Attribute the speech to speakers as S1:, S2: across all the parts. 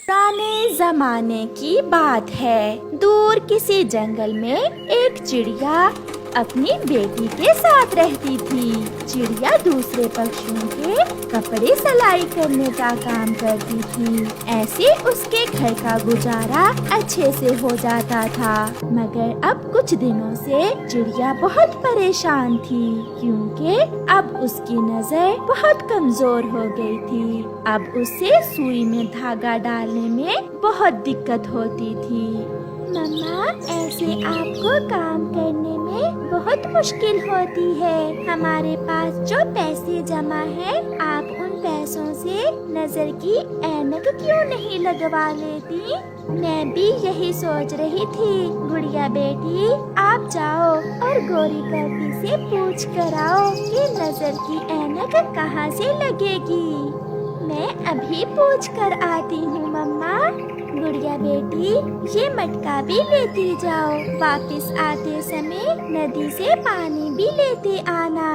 S1: पुराने जमाने की बात है। दूर किसी जंगल में एक चिड़िया अपनी बेटी के साथ रहती थी। चिड़िया दूसरे पक्षियों के कपड़े सिलाई करने का काम करती थी। ऐसे उसके घर का गुजारा अच्छे से हो जाता था। मगर अब कुछ दिनों से चिड़िया बहुत परेशान थी, क्योंकि अब उसकी नजर बहुत कमजोर हो गई थी। अब उसे सुई में धागा डालने में बहुत दिक्कत होती थी। मम्मा, ऐसे आपको काम करने में बहुत मुश्किल होती है। हमारे पास जो पैसे जमा है, आप उन पैसों से नजर की ऐनक क्यों नहीं लगवा लेती? मैं भी यही सोच रही थी। गुड़िया बेटी, आप जाओ और गौरी कवि से पूछ कर आओ कि नजर की ऐनक कहाँ से लगेगी। मैं अभी पूछ कर आती हूँ मम्मा। गुड़िया बेटी, ये मटका भी लेती जाओ। वापस आते समय नदी से पानी भी लेते आना।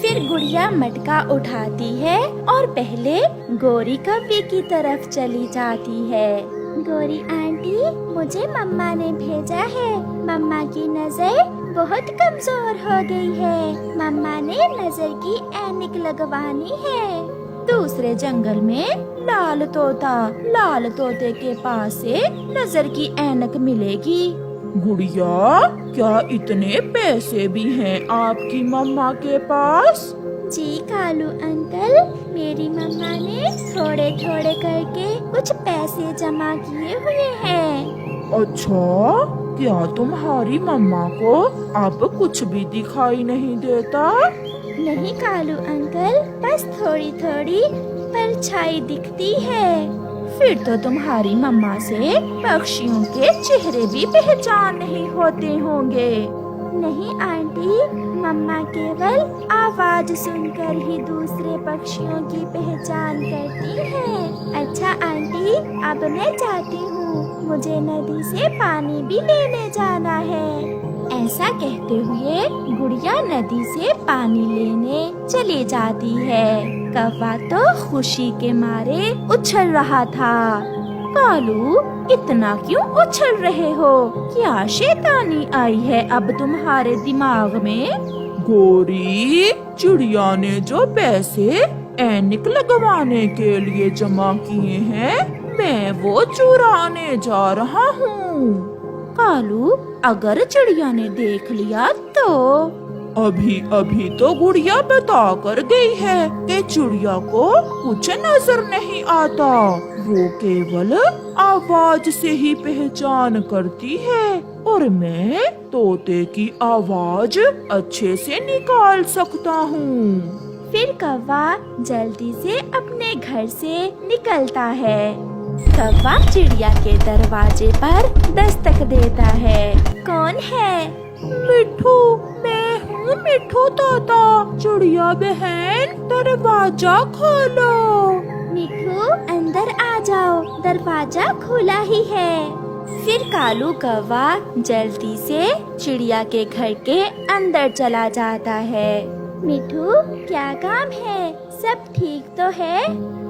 S1: फिर गुड़िया मटका उठाती है और पहले गौरी कव्वे की तरफ चली जाती है। गौरी आंटी, मुझे मम्मा ने भेजा है। मम्मा की नजर बहुत कमजोर हो गई है। मम्मा ने नजर की ऐनक लगवानी है। दूसरे जंगल में लाल तोते के पास से नजर की ऐनक मिलेगी।
S2: गुड़िया, क्या इतने पैसे भी हैं आपकी मम्मा के पास?
S1: जी कालू अंकल, मेरी मम्मा ने थोड़े थोड़े करके कुछ पैसे जमा किए हुए हैं।
S2: अच्छा, क्या तुम्हारी मम्मा को अब कुछ भी दिखाई नहीं देता?
S1: नहीं कालू अंकल, बस थोड़ी थोड़ी परछाई दिखती है।
S2: फिर तो तुम्हारी मम्मा से पक्षियों के चेहरे भी पहचान नहीं होते होंगे।
S1: नहीं आंटी, मम्मा केवल आवाज सुनकर ही दूसरे पक्षियों की पहचान करती है। अच्छा आंटी, अब मैं जाती हूँ। मुझे नदी से पानी भी लेने जाना है। ऐसा कहते हुए गुड़िया नदी से पानी लेने चली जाती है। कौवा तो खुशी के मारे उछल रहा था। कालू, इतना क्यों उछल रहे हो? क्या शैतानी आई है अब तुम्हारे दिमाग में?
S2: गौरी, चिड़िया ने जो पैसे ऐनक लगवाने के लिए जमा किए हैं, मैं वो चुराने जा रहा हूँ।
S1: कालू, अगर चिड़िया ने देख लिया तो?
S2: अभी तो गुड़िया बता कर गई है कि चिड़िया को कुछ नजर नहीं आता। वो केवल आवाज से ही पहचान करती है और मैं तोते की आवाज अच्छे से निकाल सकता हूँ।
S1: फिर कौवा जल्दी से अपने घर से निकलता है। कौवा चिड़िया के दरवाजे पर दस्तक देता है। कौन है?
S2: मिठू, मैं हूँ मिठू तोता। चिड़िया बहन, दरवाजा खोलो।
S1: मिठू, अंदर आ जाओ, दरवाजा खुला ही है। फिर कालू कौवा जल्दी से चिड़िया के घर के अंदर चला जाता है। मिठू, क्या काम है? सब ठीक तो है?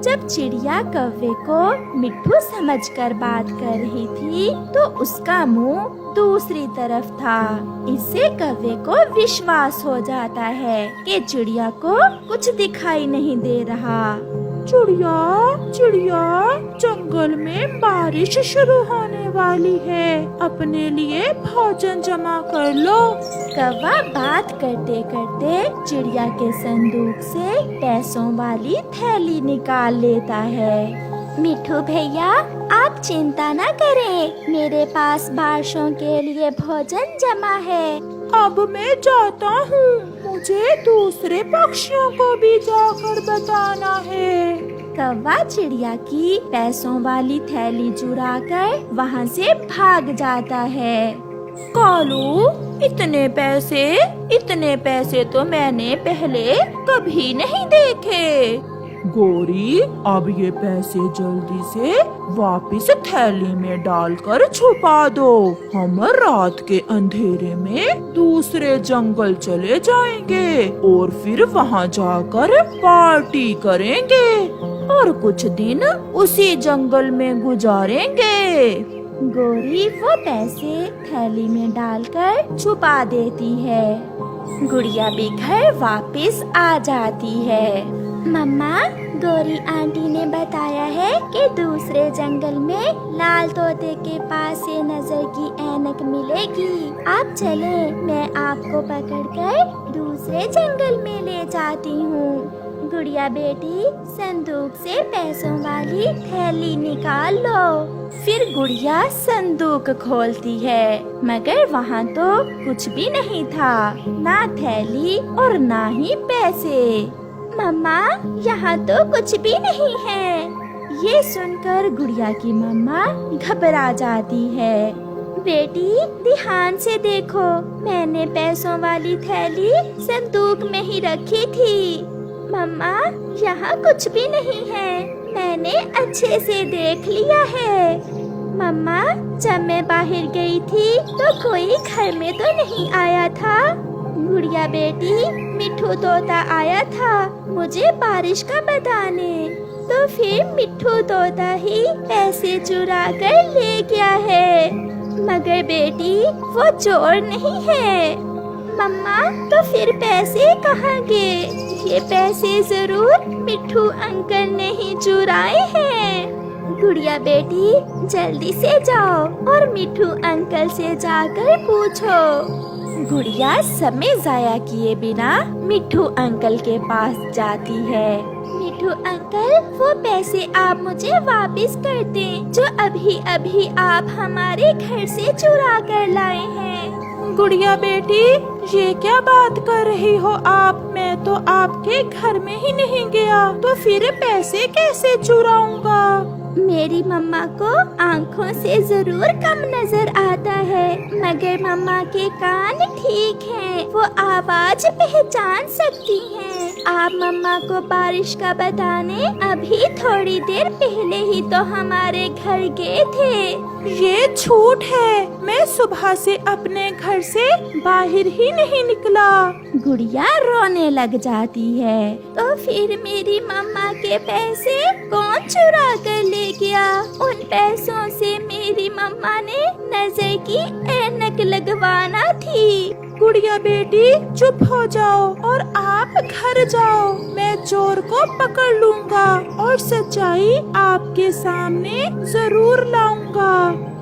S1: जब चिड़िया कौवे को मिठू समझकर बात कर रही थी, तो उसका मुंह दूसरी तरफ था। इससे कौवे को विश्वास हो जाता है कि चिड़िया को कुछ दिखाई नहीं दे रहा।
S2: चिड़िया, जंगल में बारिश शुरू होने वाली है। अपने लिए भोजन जमा कर लो।
S1: कौवा बात करते करते चिड़िया के संदूक से पैसों वाली थैली निकाल लेता है। मिठू भैया, आप चिंता न करें, मेरे पास बारिशों के लिए भोजन जमा है।
S2: अब मैं जाता हूँ, मुझे दूसरे पक्षियों को भी जाकर बताना है।
S1: कौवा चिड़िया की पैसों वाली थैली चुरा कर वहाँ से भाग जाता है।
S2: कालू, इतने पैसे तो मैंने पहले कभी नहीं देखे। गौरी, अब ये पैसे जल्दी से वापस थैली में डालकर छुपा दो। हम रात के अंधेरे में दूसरे जंगल चले जाएंगे और फिर वहाँ जाकर पार्टी करेंगे। और कुछ दिन उसी जंगल में गुजारेंगे।
S1: गोरी वो पैसे थैली में डालकर छुपा देती है। गुड़िया भी घर वापस आ जाती है। मम्मा, गोरी आंटी ने बताया है कि दूसरे जंगल में लाल तोते के पास से नजर की ऐनक मिलेगी। आप चले, मैं आपको पकड़कर दूसरे जंगल में ले जाती हूँ। गुड़िया बेटी, संदूक से पैसों वाली थैली निकाल लो। फिर गुड़िया संदूक खोलती है, मगर वहाँ तो कुछ भी नहीं था, ना थैली और ना ही पैसे। मम्मा, यहाँ तो कुछ भी नहीं है। ये सुनकर गुड़िया की मम्मा घबरा जाती है। बेटी, ध्यान से देखो, मैंने पैसों वाली थैली संदूक में ही रखी थी। मम्मा, यहाँ कुछ भी नहीं है, मैंने अच्छे से देख लिया है। मम्मा, जब मैं बाहर गई थी तो कोई घर में तो नहीं आया था। गुड़िया बेटी, मिट्ठू तोता आया था मुझे बारिश का बताने, तो फिर मिट्ठू तोता ही पैसे चुरा कर ले गया है। मगर बेटी, वो चोर नहीं है। मम्मा, तो फिर पैसे कहाँ गए? ये पैसे जरूर मिट्ठू अंकल ने ही चुराए हैं। गुड़िया बेटी, जल्दी से जाओ और मिट्ठू अंकल से जाकर पूछो। गुड़िया समय जाया किए बिना मिट्ठू अंकल के पास जाती है। मिट्ठू अंकल, वो पैसे आप मुझे वापस कर दें जो अभी अभी आप हमारे घर से चुरा कर लाए हैं।
S2: गुड़िया बेटी, ये क्या बात कर रही हो आप? मैं तो आपके घर में ही नहीं गया, तो फिर पैसे कैसे चुराऊंगा?
S1: मेरी मम्मा को आँखों से जरूर कम नजर आता है, मगर मम्मा के कान ठीक हैं, वो आवाज पहचान सकती हैं। आप मम्मा को बारिश का बताने अभी थोड़ी देर पहले ही तो हमारे घर गए थे।
S2: ये झूठ है, मैं सुबह से अपने घर से बाहर ही नहीं निकला।
S1: गुड़िया रोने लग जाती है। तो फिर मेरी मम्मा के पैसे कौन चुरा कर ले गया? उन पैसों से मेरी मम्मा ने नजर की ऐनक लगवाना थी।
S2: गुड़िया बेटी, चुप हो जाओ और आप घर जाओ, मैं चोर को पकड़ लूंगा और सच्चाई आपके सामने जरूर लाऊंगा।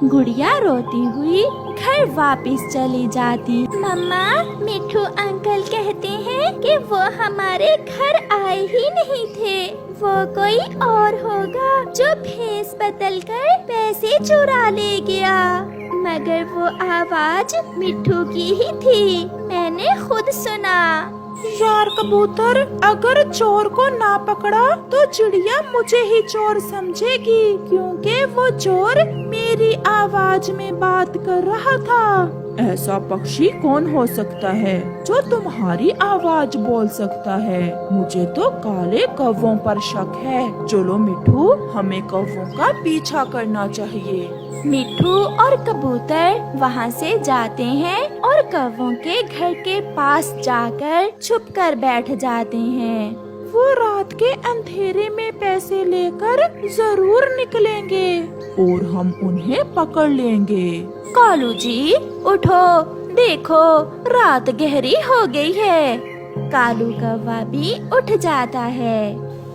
S1: गुड़िया रोती हुई घर वापस चली जाती। मम्मा, मिट्ठू अंकल कहते हैं कि वो हमारे घर आए ही नहीं थे, वो कोई और होगा जो भेस बदल कर पैसे चुरा ले गया। मगर वो आवाज मिट्ठू की ही थी, मैंने खुद सुना।
S2: यार कबूतर, अगर चोर को ना पकड़ा तो चिड़िया मुझे ही चोर समझेगी, क्योंकि वो चोर मेरी आवाज में बात कर रहा था। ऐसा पक्षी कौन हो सकता है जो तुम्हारी आवाज बोल सकता है? मुझे तो काले कौवों पर शक है। चलो मिट्ठू, हमें कौवों का पीछा करना चाहिए।
S1: मिट्ठू और कबूतर वहाँ से जाते हैं और कौवों के घर के पास जाकर छुपकर बैठ जाते हैं।
S2: वो रात के अंधेरे में पैसे लेकर जरूर निकलेंगे और हम उन्हें पकड़ लेंगे।
S1: कालू जी, उठो, देखो रात गहरी हो गई है। कालू कौवा भी उठ जाता है।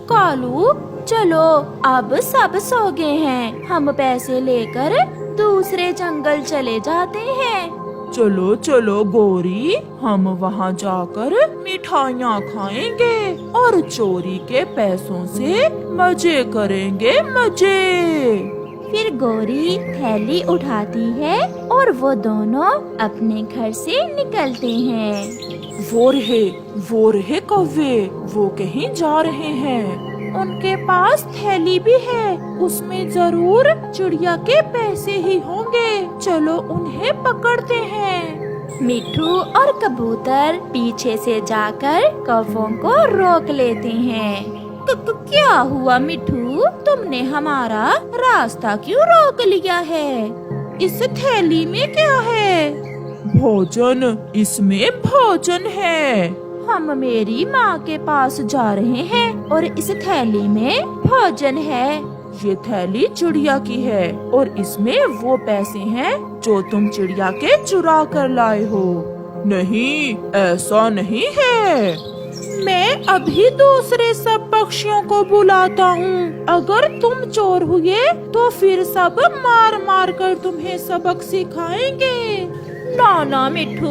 S1: कालू, चलो अब सब सो गए हैं, हम पैसे लेकर दूसरे जंगल चले जाते हैं।
S2: चलो चलो गोरी, हम वहाँ जाकर मिठाइयाँ खाएंगे और चोरी के पैसों से मजे करेंगे, मजे।
S1: फिर गोरी थैली उठाती है और वो दोनों अपने घर से निकलते हैं।
S2: वो रहे कौवे, वो कहीं जा रहे हैं। उनके पास थैली भी है, उसमें जरूर चिड़िया के पैसे ही होंगे। चलो उन्हें पकड़ते हैं।
S1: मिट्ठू और कबूतर पीछे से जाकर कौवों को रोक लेते हैं। क्या हुआ मिट्ठू, तुमने हमारा रास्ता क्यों रोक लिया है?
S2: इस थैली में क्या है? भोजन, इसमें भोजन है। हम मेरी माँ के पास जा रहे हैं और इस थैली में भोजन है। ये थैली चिड़िया की है और इसमें वो पैसे हैं जो तुम चिड़िया के चुरा कर लाए हो। नहीं, ऐसा नहीं है। मैं अभी दूसरे सब पक्षियों को बुलाता हूँ। अगर तुम चोर हुए तो फिर सब मार मार कर तुम्हें सबक सिखाएंगे। ना ना मिट्ठू,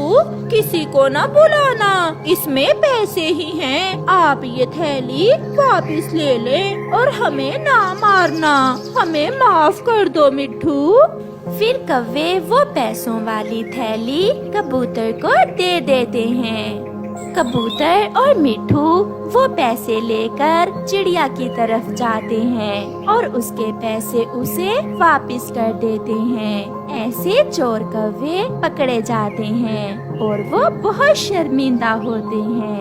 S2: किसी को ना बुलाना, इसमें पैसे ही हैं। आप ये थैली वापस ले लें और हमें ना मारना। हमें माफ कर दो मिट्ठू।
S1: फिर कौवे वो पैसों वाली थैली कबूतर को दे देते हैं। कबूतर और मिट्ठू वो पैसे लेकर चिड़िया की तरफ जाते हैं और उसके पैसे उसे वापस कर देते हैं। ऐसे चोर कौवे पकड़े जाते हैं और वो बहुत शर्मिंदा होते हैं।